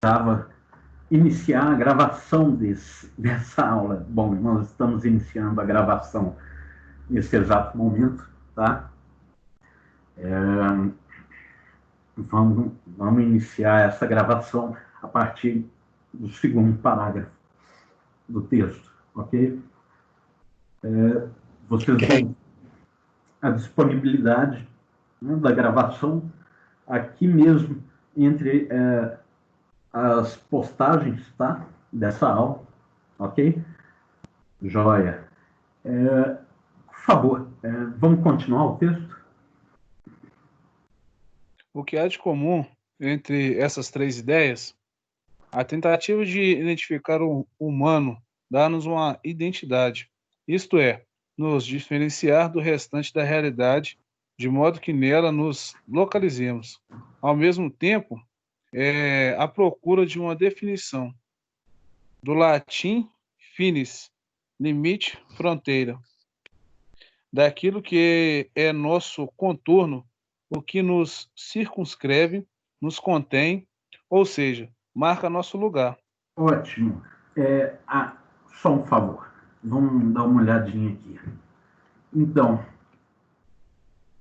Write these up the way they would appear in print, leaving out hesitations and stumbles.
precisava iniciar a gravação dessa aula. Bom, nós estamos iniciando a gravação nesse exato momento, tá? Vamos iniciar essa gravação a partir do segundo parágrafo do texto, ok? Vocês têm a disponibilidade, né, da gravação aqui mesmo entre as postagens, tá? Dessa aula, ok? Joia. Por favor, vamos continuar o texto? O que há de comum entre essas três ideias? A tentativa de identificar o humano dá-nos uma identidade, isto é, nos diferenciar do restante da realidade, de modo que nela nos localizemos. Ao mesmo tempo, é a procura de uma definição, do latim finis, limite, fronteira, daquilo que é nosso contorno, o que nos circunscreve, nos contém, ou seja, marca nosso lugar. Ótimo. Só um favor. Vamos dar uma olhadinha aqui. Então,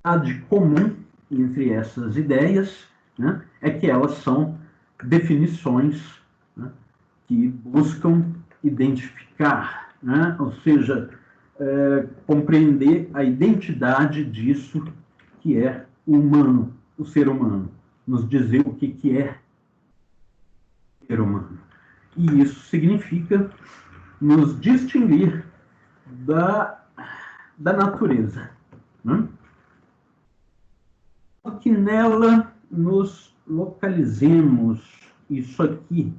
há de comum entre essas ideias, né, é que elas são definições, né, que buscam identificar, né, ou seja, compreender a identidade disso que é o humano, o ser humano, nos dizer o que é ser humano. E isso significa nos distinguir da natureza, né? Que nela nos localizemos. Isso aqui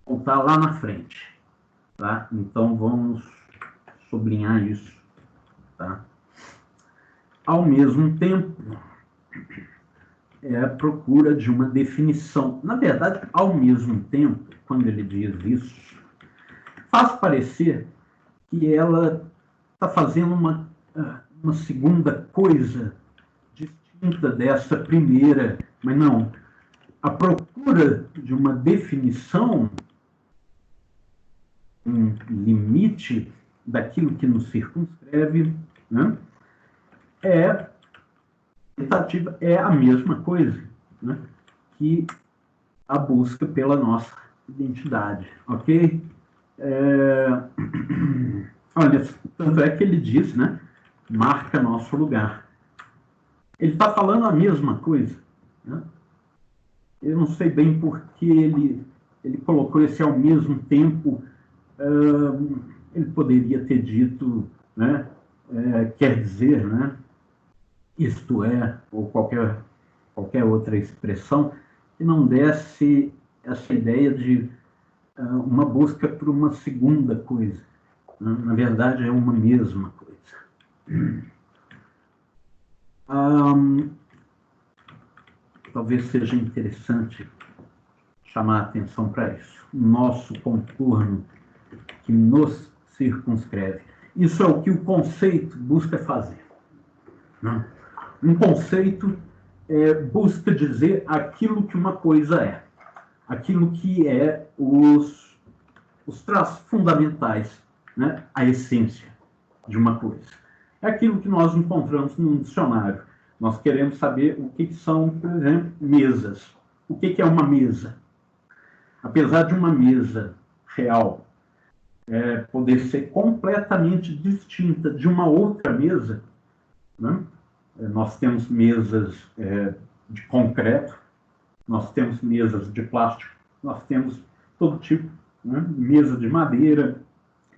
está lá na frente, tá? Então vamos sublinhar isso, tá? Ao mesmo tempo, é a procura de uma definição. Na verdade, ao mesmo tempo, quando ele diz isso, faz parecer que ela está fazendo uma segunda coisa distinta dessa primeira, mas não. A procura de uma definição, um limite daquilo que nos circunscreve, né, tentativa é a mesma coisa, né, que a busca pela nossa identidade, ok? Olha, tanto é que ele diz, né, marca nosso lugar. Ele está falando a mesma coisa, né? Eu não sei bem por que ele colocou esse ao mesmo tempo. Ele poderia ter dito, né, quer dizer, né, isto é, ou qualquer outra expressão que não desse essa ideia de uma busca por uma segunda coisa. Na verdade, é uma mesma coisa. Talvez seja interessante chamar a atenção para isso. Nosso contorno que nos circunscreve. Isso é o que o conceito busca fazer, né? Um conceito busca dizer aquilo que uma coisa é, aquilo que é os traços fundamentais, né? A essência de uma coisa. É aquilo que nós encontramos num dicionário. Nós queremos saber o que são, por exemplo, mesas. O que é uma mesa? Apesar de uma mesa real poder ser completamente distinta de uma outra mesa, né? Nós temos mesas de concreto, nós temos mesas de plástico, nós temos todo tipo, né? Mesa de madeira,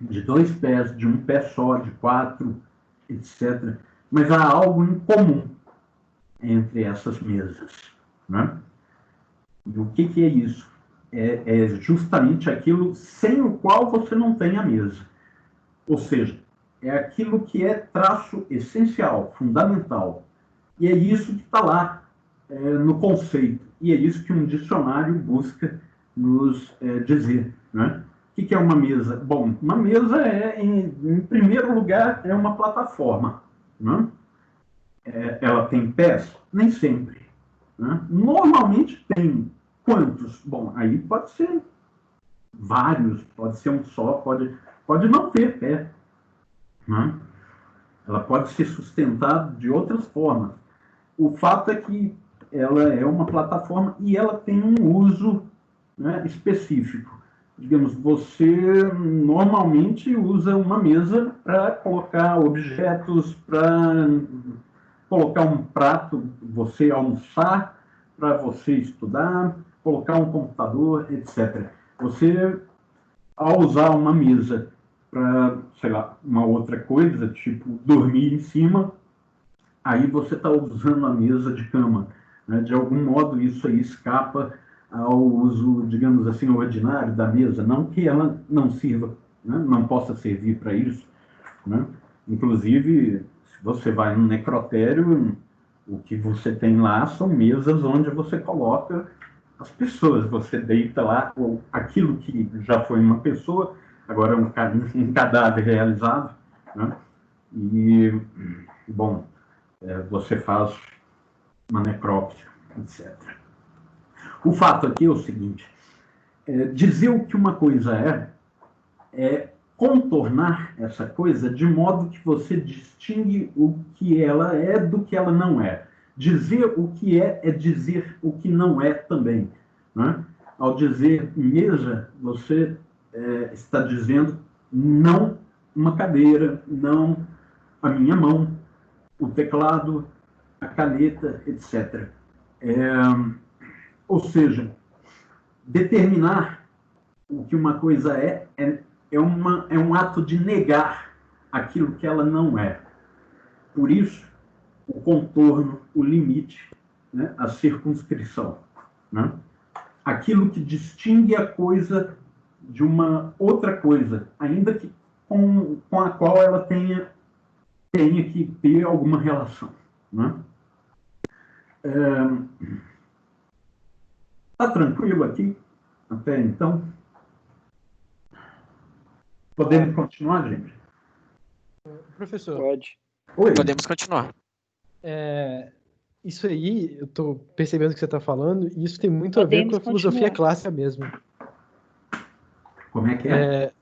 de 2 pés, de 1 pé só, de 4, etc. Mas há algo em comum entre essas mesas, né? E o que é isso? É justamente aquilo sem o qual você não tem a mesa. Ou seja, é aquilo que é traço essencial, fundamental. E é isso que está lá no conceito. E é isso que um dicionário busca nos dizer, né? O que é uma mesa? Bom, uma mesa em primeiro lugar, é uma plataforma, né? Ela tem pés? Nem sempre, né? Normalmente tem Quantos? Bom, aí pode ser vários, pode ser um só, pode não ter pé, né? Ela pode ser sustentada de outras formas. O fato é que ela é uma plataforma e ela tem um uso, né, específico. Digamos, você normalmente usa uma mesa para colocar objetos, para colocar um prato, você almoçar, para você estudar, colocar um computador, etc. Você, ao usar uma mesa para, sei lá, uma outra coisa, tipo dormir em cima, aí você está usando a mesa de cama, né? De algum modo, isso aí escapa ao uso, digamos assim, ordinário da mesa. Não que ela não sirva, né? Não possa servir para isso, né? Inclusive, se você vai no necrotério, o que você tem lá são mesas onde você coloca as pessoas. Você deita lá ou aquilo que já foi uma pessoa, agora é um cadáver realizado, né? E, bom, você faz uma necrópsia, etc. O fato aqui é o seguinte: dizer o que uma coisa é contornar essa coisa de modo que você distingue o que ela é do que ela não é. Dizer o que é dizer o que não é também, né? Ao dizer mesa, você está dizendo não uma cadeira, não a minha mão, o teclado, a caneta, etc. Ou seja, determinar o que uma coisa é um ato de negar aquilo que ela não é. Por isso, o contorno, o limite, né, a circunscrição. Né? Aquilo que distingue a coisa de uma outra coisa, ainda que com a qual ela tenha que ter alguma relação. Né? Tá tranquilo aqui? Até então? Podemos continuar, gente? Professor. Pode. Oi. Podemos continuar. Isso aí, eu tô percebendo o que você está falando, e isso tem muito a ver com a filosofia clássica mesmo. Como é que é?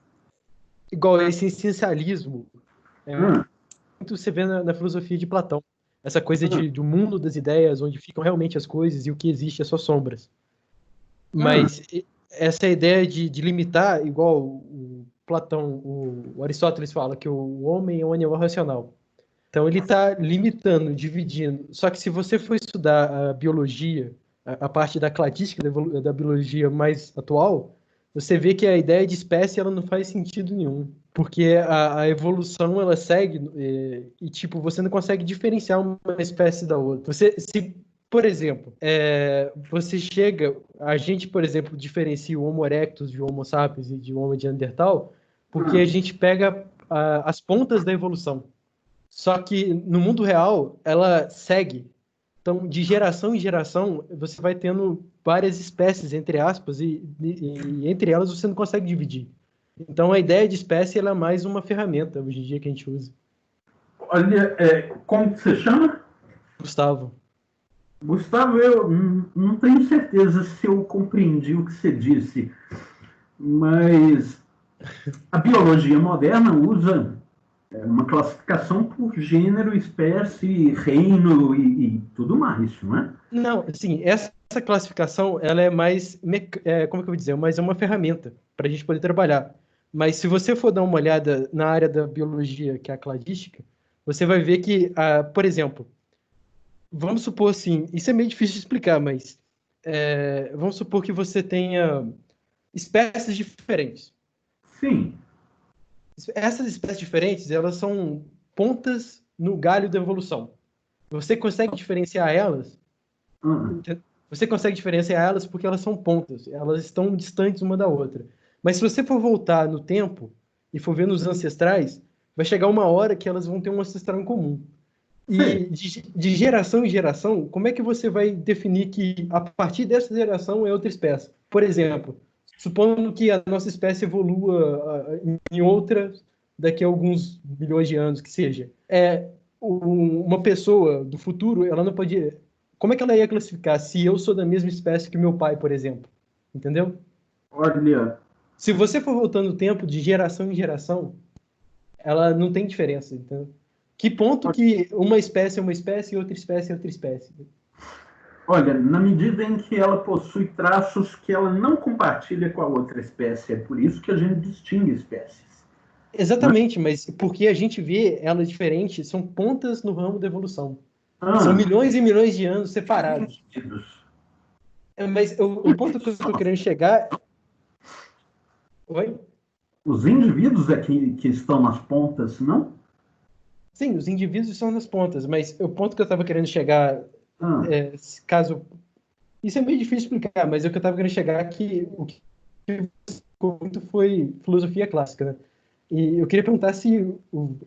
Igual esse essencialismo. Muito você vê na filosofia de Platão. Essa coisa do mundo das ideias, onde ficam realmente as coisas e o que existe é só sombras. Mas essa ideia de limitar, igual o Platão, o Aristóteles fala que o homem é um animal racional. Então ele está limitando, dividindo. Só que se você for estudar a biologia, a parte da cladística da biologia mais atual, você vê que a ideia de espécie ela não faz sentido nenhum. Porque a evolução ela segue e tipo, você não consegue diferenciar uma espécie da outra. Por exemplo, a gente, por exemplo, diferencia o Homo erectus de Homo sapiens e de Homo de Neandertal, porque a gente pega as pontas da evolução. Só que no mundo real, ela segue. Então, de geração em geração, você vai tendo várias espécies, entre aspas, e entre elas você não consegue dividir. Então, a ideia de espécie ela é mais uma ferramenta, hoje em dia, que a gente usa. Olha, como você chama? Gustavo. Gustavo, eu não tenho certeza se eu compreendi o que você disse, mas a biologia moderna usa uma classificação por gênero, espécie, reino e tudo mais, não é? Não, assim, essa classificação ela é mais, como que eu vou dizer, mas é uma ferramenta para a gente poder trabalhar. Mas se você for dar uma olhada na área da biologia, que é a cladística, você vai ver que, por exemplo, vamos supor assim, isso é meio difícil de explicar, mas vamos supor que você tenha espécies diferentes. Sim. Essas espécies diferentes, elas são pontas no galho da evolução. Você consegue diferenciar elas? Você consegue diferenciar elas porque elas são pontas, elas estão distantes uma da outra. Mas se você for voltar no tempo e for ver nos ancestrais, vai chegar uma hora que elas vão ter um ancestral em comum. E de geração em geração, como é que você vai definir que a partir dessa geração é outra espécie? Por exemplo, supondo que a nossa espécie evolua em outra daqui a alguns bilhões de anos, que seja. Uma pessoa do futuro, ela não pode como é que ela ia classificar se eu sou da mesma espécie que meu pai, por exemplo? Entendeu? Olha, Se você for voltando o tempo de geração em geração, ela não tem diferença, entendeu? Que ponto que uma espécie é uma espécie e outra espécie é outra espécie? olha, na medida em que ela possui traços que ela não compartilha com a outra espécie, é por isso que a gente distingue espécies. Exatamente, mas porque a gente vê ela diferente, são pontas no ramo da evolução. São Ah, milhões e milhões de anos separados. indivíduos. Mas o ponto que eu estou querendo chegar. Oi? Os indivíduos é que estão nas pontas, não? Sim, os indivíduos são nas pontas, mas o ponto que eu estava querendo chegar, Ah, caso. Isso é meio difícil de explicar, mas o que eu estava querendo chegar é que o que ficou muito foi filosofia clássica, né? E eu queria perguntar se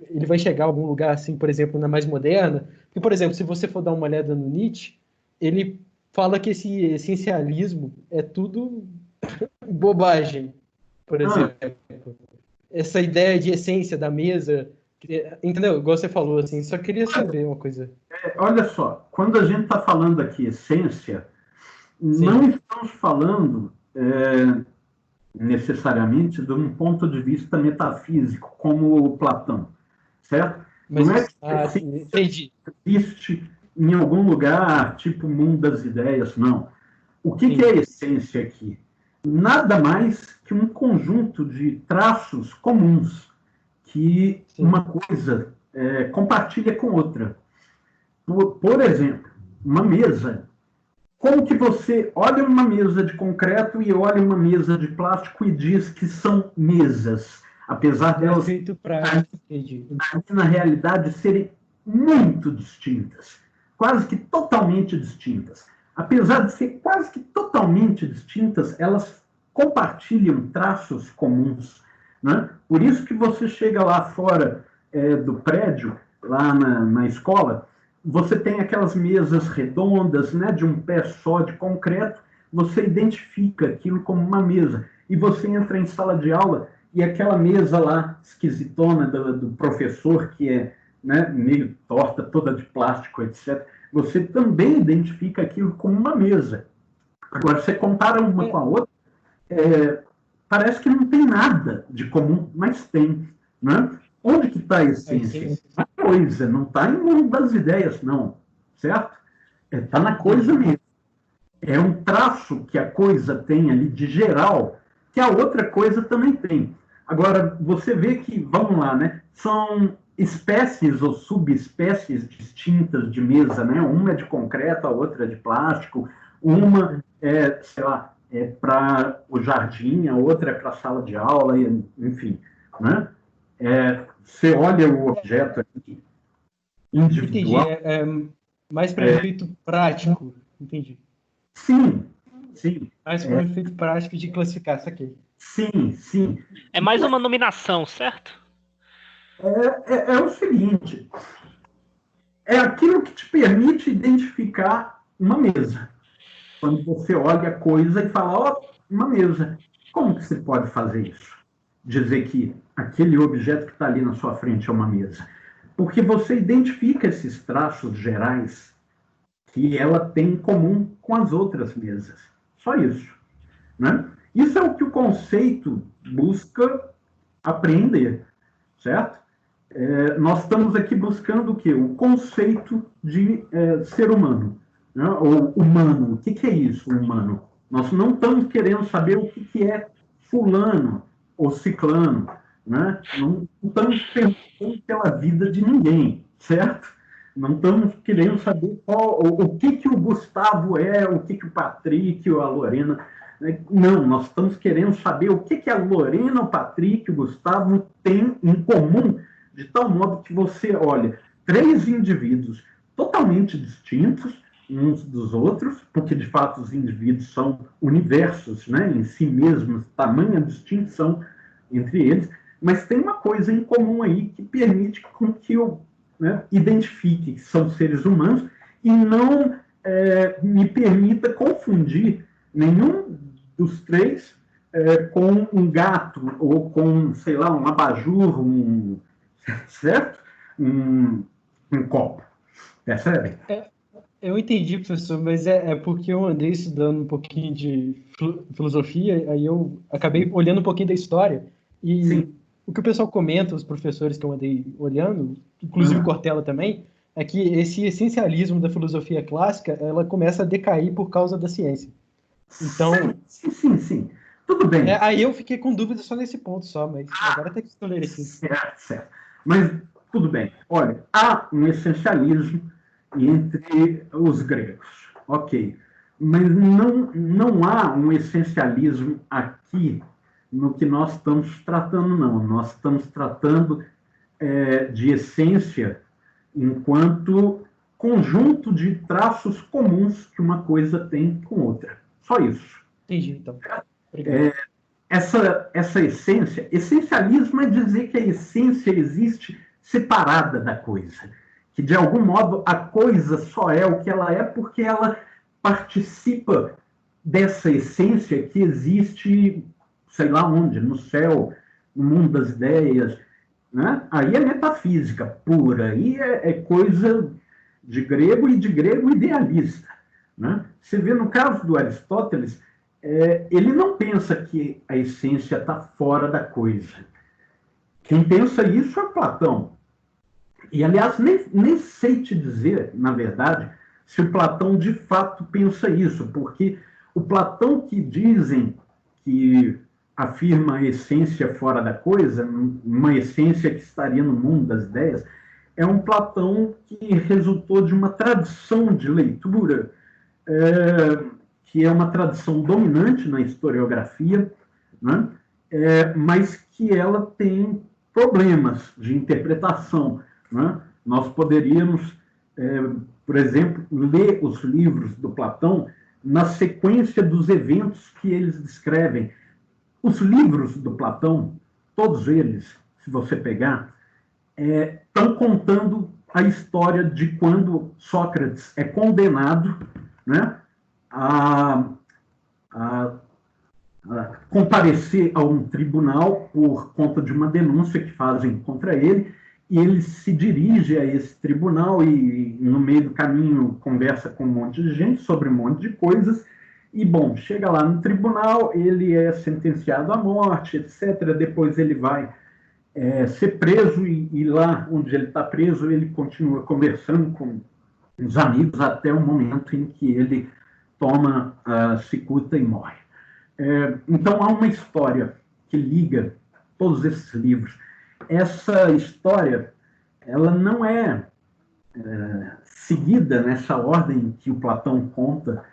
ele vai chegar a algum lugar, assim, por exemplo, na mais moderna. Porque, por exemplo, se você for dar uma olhada no Nietzsche, ele fala que esse essencialismo é tudo bobagem, por ah, exemplo. Essa ideia de essência da mesa, entendeu? Igual você falou, assim, só queria saber uma coisa. olha só, quando a gente está falando aqui essência, não Sim, estamos falando necessariamente de um ponto de vista metafísico, como o Platão, certo? Não é mas, que a essência entendi. existe em algum lugar, tipo mundo das ideias, não. O que é Sim, a essência aqui? Nada mais que um conjunto de traços comuns que sim. uma coisa compartilha com outra. Por exemplo, uma mesa. Como que você olha uma mesa de concreto e olha uma mesa de plástico e diz que são mesas, apesar Um delas, efeito prático, entendi. na realidade, serem muito distintas, quase que totalmente distintas. Apesar de ser quase que totalmente distintas, elas compartilham traços comuns. Né? Por isso que você chega lá fora do prédio, lá na escola, você tem aquelas mesas redondas, né, de um pé só de concreto, você identifica aquilo como uma mesa. E você entra em sala de aula e aquela mesa lá, esquisitona do professor, que é, né, meio torta, toda de plástico, etc., você também identifica aquilo como uma mesa. Agora, você compara uma com É, a outra, parece que não tem nada de comum, mas tem. Né? Onde que está a essência? Na coisa, não está em mundo das ideias, não. Certo? Está na coisa entendi. mesmo. É um traço que a coisa tem ali de geral, que a outra coisa também tem. Agora, você vê que, vamos lá, né? São espécies ou subespécies distintas de mesa, né? Uma é de concreto, a outra é de plástico, uma é, sei lá, é para o jardim, a outra é para a sala de aula, enfim, né? Você olha o objeto aqui, Entendi. individual, Mais para efeito prático. Entendi. sim, sim, Mais para um efeito prático de classificar, saquei. sim, sim. É mais uma nominação, certo? É o seguinte, é aquilo que te permite identificar uma mesa. Quando você olha a coisa e fala, ó, uma mesa. Como que você pode fazer isso? Dizer que aquele objeto que está ali na sua frente é uma mesa. Porque você identifica esses traços gerais que ela tem em comum com as outras mesas. Só isso. Né? Isso é o que o conceito busca apreender, certo? Nós estamos aqui buscando o quê? O conceito de ser humano, né? Ou humano. O que é isso, humano? Nós não estamos querendo saber o que é fulano ou ciclano, né? Não estamos perguntando pela vida de ninguém, certo? Não estamos querendo saber o que o Gustavo é, o que o Patrick ou a Lorena. Não, nós estamos querendo saber o que a Lorena, o Patrick, o Gustavo têm em comum, de tal modo que você olha três indivíduos totalmente distintos uns dos outros, porque de fato os indivíduos são universos, né, em si mesmos, tamanha distinção entre eles, mas tem uma coisa em comum aí que permite com que eu, né, identifique que são seres humanos e não me permita confundir nenhum dos três com um gato ou com, sei lá, um abajur, certo? Um copo. Percebe? Eu entendi, professor, mas é porque eu andei estudando um pouquinho de filosofia, aí eu acabei olhando um pouquinho da história, e Sim. o que o pessoal comenta, os professores que eu andei olhando, inclusive Hum. Cortella também, é que esse essencialismo da filosofia clássica, ela começa a decair por causa da ciência. Então, Sim. Tudo bem. aí eu fiquei com dúvida só nesse ponto só, mas agora está esclarecido. Certo. Mas tudo bem. Olha, há um essencialismo entre os gregos. Ok. Mas não há um essencialismo aqui no que nós estamos tratando, não. Nós estamos tratando de essência enquanto conjunto de traços comuns que uma coisa tem com outra. Só isso. Entendi, então. Obrigado. Essa essência, essencialismo é dizer que a essência existe separada da coisa, que de algum modo a coisa só é o que ela é porque ela participa dessa essência que existe, sei lá onde, no céu, no mundo das ideias, né? Aí é metafísica pura, aí é coisa de grego e de grego idealista, né? Você vê no caso do Aristóteles, ele não pensa que a essência está fora da coisa. Quem pensa isso é Platão. E, aliás, nem sei te dizer, na verdade, se o Platão de fato pensa isso, porque o Platão que dizem que afirma a essência fora da coisa, uma essência que estaria no mundo das ideias, é um Platão que resultou de uma tradição de leitura que é uma tradição dominante na historiografia, né? Mas que ela tem problemas de interpretação, né? Nós poderíamos, por exemplo, ler os livros do Platão na sequência dos eventos que eles descrevem. Os livros do Platão, todos eles, se você pegar, estão contando a história de quando Sócrates é condenado, né, a, a comparecer a um tribunal por conta de uma denúncia que fazem contra ele, e ele se dirige a esse tribunal e, no meio do caminho, conversa com um monte de gente sobre um monte de coisas, e, bom, chega lá no tribunal, ele é sentenciado à morte, etc. Depois ele vai ser preso, e lá onde ele está preso, ele continua conversando com os amigos até o momento em que ele toma a cicuta e morre. Então, há uma história que liga todos esses livros. Essa história, ela não é seguida nessa ordem que o Platão conta,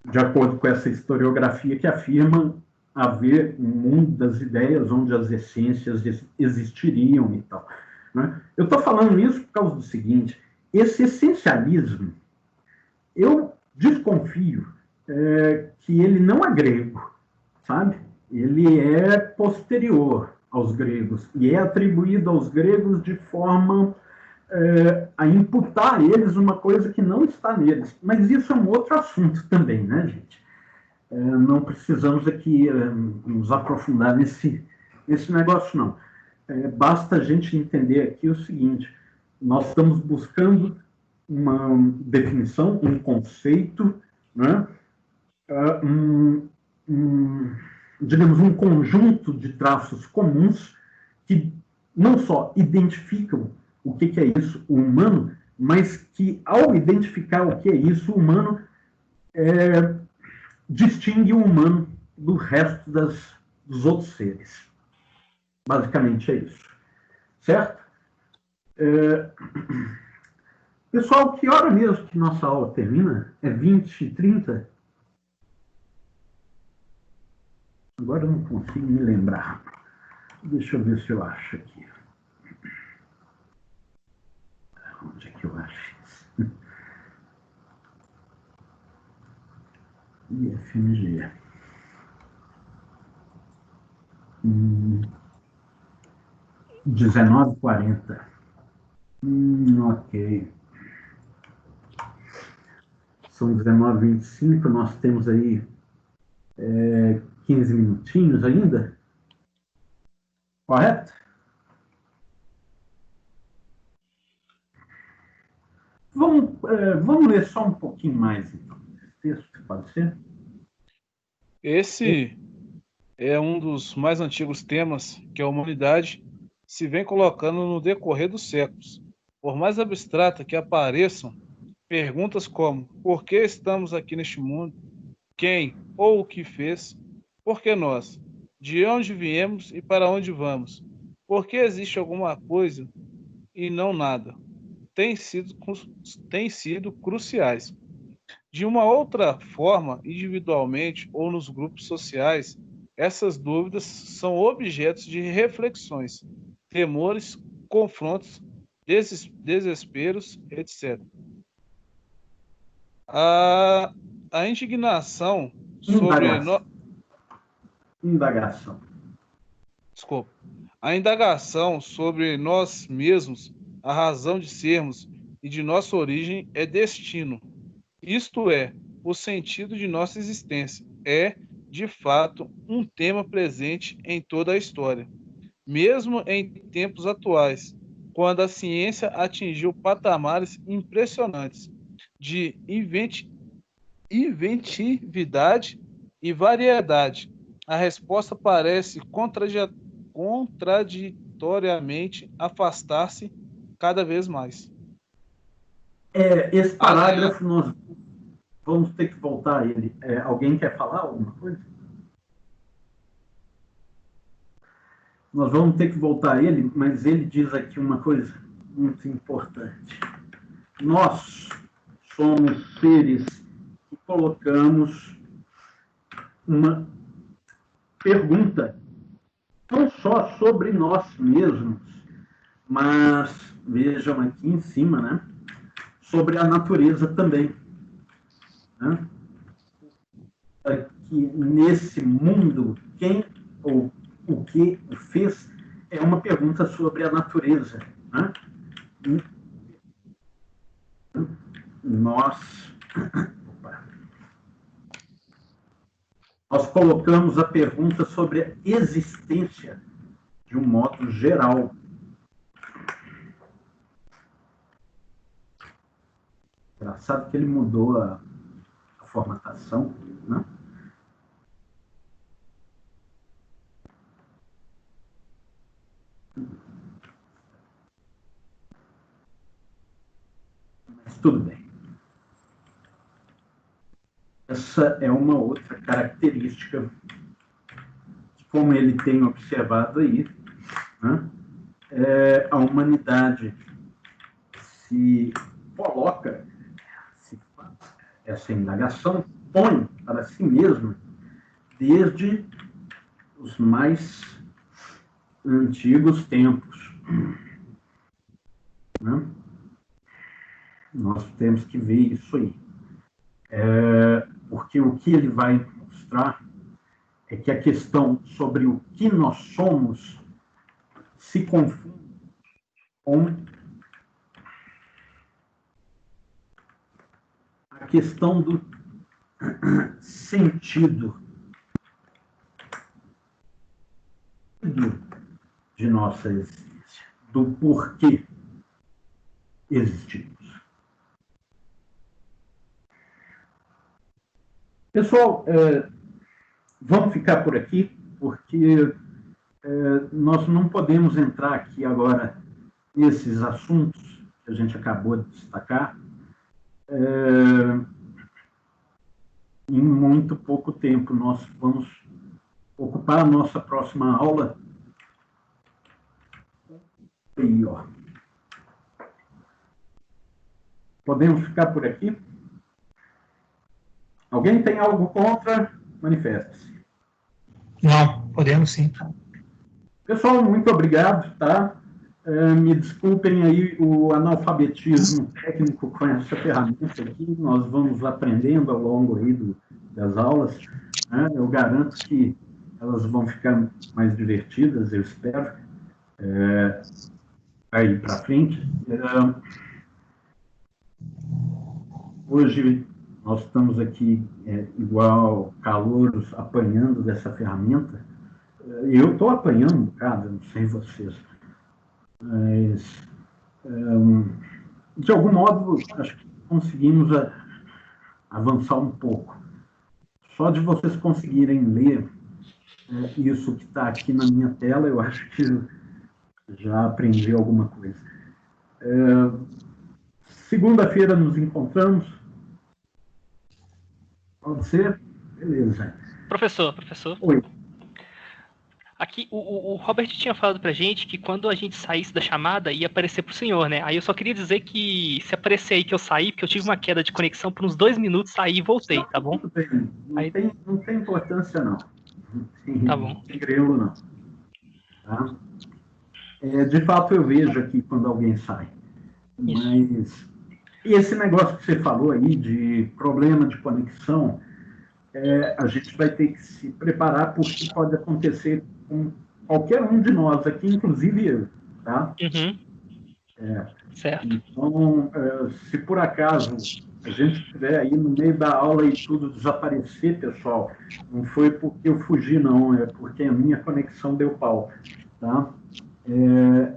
de acordo com essa historiografia que afirma haver um mundo das ideias onde as essências existiriam e tal, né? Eu estou falando isso por causa do seguinte: esse essencialismo, eu desconfio que ele não é grego, sabe? Ele é posterior aos gregos e é atribuído aos gregos de forma a imputar a eles uma coisa que não está neles. Mas isso é um outro assunto também, né, gente? Não precisamos aqui nos aprofundar nesse negócio, não. Basta a gente entender aqui o seguinte: nós estamos buscando uma definição, um conceito, né? Digamos, um conjunto de traços comuns que não só identificam o que é isso, o humano, mas que, ao identificar o que é isso, o humano, distingue o humano do resto dos outros seres. Basicamente é isso. Certo? Pessoal, que hora mesmo que nossa aula termina? É 20h30? Agora eu não consigo me lembrar. Deixa eu ver se eu acho aqui. Onde é que eu acho isso? IFMG. 19h40. Ok. São 19h25, nós temos aí 15 minutinhos ainda. Correto? Vamos ler só um pouquinho mais, então, desse texto, pode ser? Esse é um dos mais antigos temas que a humanidade se vem colocando no decorrer dos séculos. Por mais abstrata que apareçam, perguntas como: por que estamos aqui neste mundo? Quem ou o que fez? Por que nós? De onde viemos e para onde vamos? Por que existe alguma coisa e não nada? Têm sido cruciais. De uma outra forma, individualmente ou nos grupos sociais, essas dúvidas são objetos de reflexões, temores, confrontos, desesperos, etc. A, a indignação sobre Indagação. Indagação. Desculpa. A indagação sobre nós mesmos, a razão de sermos e de nossa origem é destino. Isto é, o sentido de nossa existência. É, de fato, um tema presente em toda a história. Mesmo em tempos atuais, quando a ciência atingiu patamares impressionantes de inventividade e variedade, a resposta parece contraditoriamente afastar-se cada vez mais. Esse parágrafo nós vamos ter que voltar a ele. Alguém quer falar alguma coisa? Nós vamos ter que voltar a ele, mas ele diz aqui uma coisa muito importante. Nós somos seres que colocamos uma pergunta não só sobre nós mesmos, mas vejam aqui em cima, né? Sobre a natureza também. Né? Que nesse mundo, quem ou o que o fez é uma pergunta sobre a natureza. Né? Nós colocamos a pergunta sobre a existência de um modo geral. Engraçado que ele mudou a formatação, né? Mas tudo bem. Essa é uma outra característica que, como ele tem observado aí, né, a humanidade se coloca, se faz essa indagação, põe para si mesma desde os mais antigos tempos. Né? Nós temos que ver isso aí. Porque o que ele vai mostrar é que a questão sobre o que nós somos se confunde com a questão do sentido de nossa existência, do porquê existimos. Pessoal, vamos ficar por aqui, porque nós não podemos entrar aqui agora nesses assuntos que a gente acabou de destacar em muito pouco tempo. Nós vamos ocupar a nossa próxima aula. Aí, ó. Podemos ficar por aqui? Alguém tem algo contra? Manifeste-se. Não, podemos sim. Pessoal, muito obrigado, tá? Me desculpem aí o analfabetismo técnico com essa ferramenta aqui. Nós vamos aprendendo ao longo aí das aulas. Né? Eu garanto que elas vão ficar mais divertidas, eu espero, aí para frente. Hoje nós estamos aqui igual calouros apanhando dessa ferramenta. Eu estou apanhando um bocado, não sei vocês, mas de algum modo, acho que conseguimos avançar um pouco. Só de vocês conseguirem ler isso que está aqui na minha tela, eu acho que já aprendi alguma coisa. Segunda-feira nos encontramos. Pode ser? Beleza. Professor. Oi. Aqui, o Robert tinha falado pra gente que quando a gente saísse da chamada ia aparecer pro senhor, né? Aí eu só queria dizer que se aparecer aí que eu saí, porque eu tive uma queda de conexão por uns 2 minutos, saí e voltei, tá bom? Tudo bem. Não tem importância, não. Tá bom. Não tem grelo, não. Tá? De fato, eu vejo aqui quando alguém sai. Isso. Mas e esse negócio que você falou aí de problema de conexão, a gente vai ter que se preparar porque pode acontecer com qualquer um de nós aqui, inclusive eu, tá? Uhum. Certo. Então, se por acaso a gente estiver aí no meio da aula e tudo desaparecer, pessoal, não foi porque eu fugi, não, é porque a minha conexão deu pau, tá?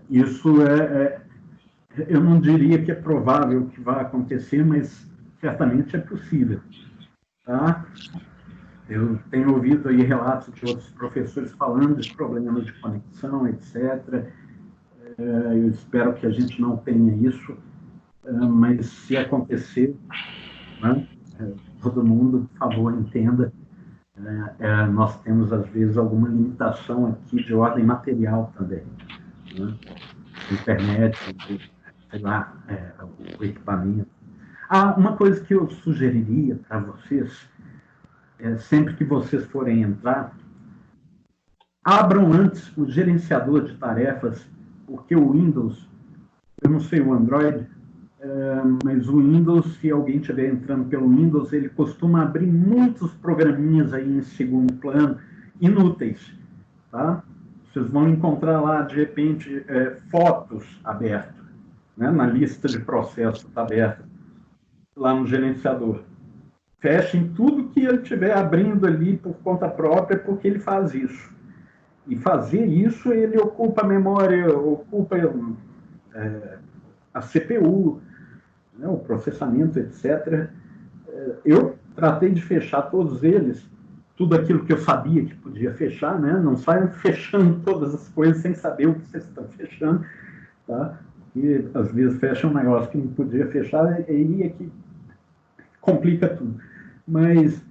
Isso eu não diria que é provável que vá acontecer, mas certamente é possível, tá? Eu tenho ouvido aí relatos de outros professores falando de problemas de conexão, etc. Eu espero que a gente não tenha isso, mas se acontecer, né, todo mundo, por favor, entenda. Nós temos, às vezes, alguma limitação aqui de ordem material também. Né? Internet, sei lá, o equipamento. Uma coisa que eu sugeriria para vocês, sempre que vocês forem entrar, abram antes o gerenciador de tarefas, porque o Windows, eu não sei o Android, mas o Windows, se alguém estiver entrando pelo Windows, ele costuma abrir muitos programinhas aí em segundo plano, inúteis, tá? Vocês vão encontrar lá, de repente, fotos abertas, né? Na lista de processos está aberta, lá no gerenciador. Fechem tudo que ele estiver abrindo ali por conta própria, porque ele faz isso. E fazer isso, ele ocupa a memória, ocupa a CPU, né, o processamento, etc. Eu tratei de fechar todos eles, tudo aquilo que eu sabia que podia fechar, né? Não saiam fechando todas as coisas sem saber o que vocês estão fechando, tá? E às vezes fecha um negócio que não podia fechar, e aí é que complica tudo. Mas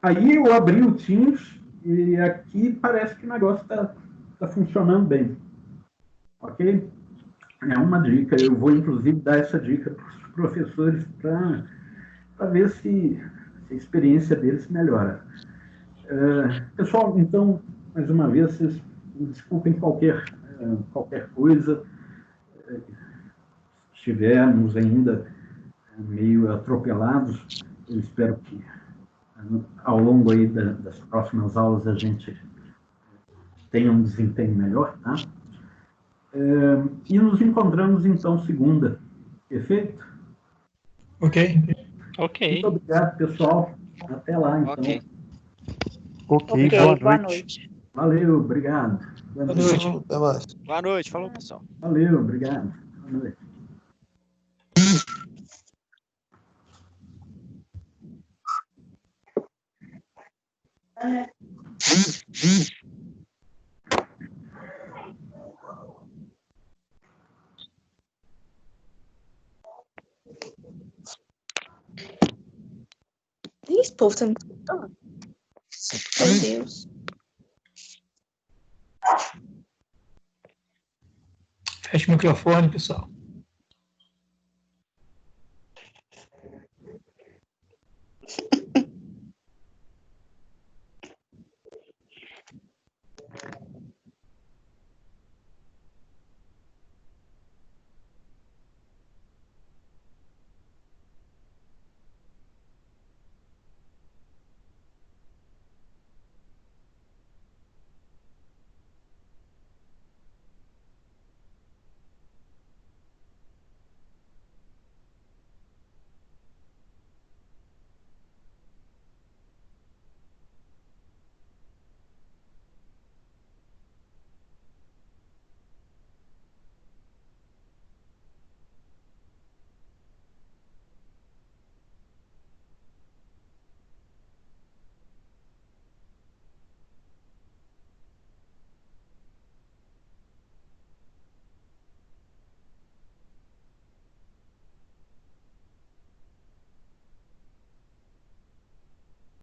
aí eu abri o Teams e aqui parece que o negócio está funcionando bem. Ok? É uma dica. Eu vou, inclusive, dar essa dica para os professores para ver se a experiência deles melhora. Pessoal, então, mais uma vez, vocês desculpem qualquer coisa. Estivermos ainda meio atropelados, eu espero que ao longo aí das próximas aulas a gente tenha um desempenho melhor, tá? E nos encontramos então segunda. Perfeito? Ok. Ok. Muito obrigado, pessoal. Até lá, então. Ok, boa noite. Valeu, obrigado. Boa noite. Até mais. Boa noite, falou, pessoal. Valeu, obrigado. Boa noite. Esse povo tá me escutando? Meu Deus. Fecha o microfone, pessoal.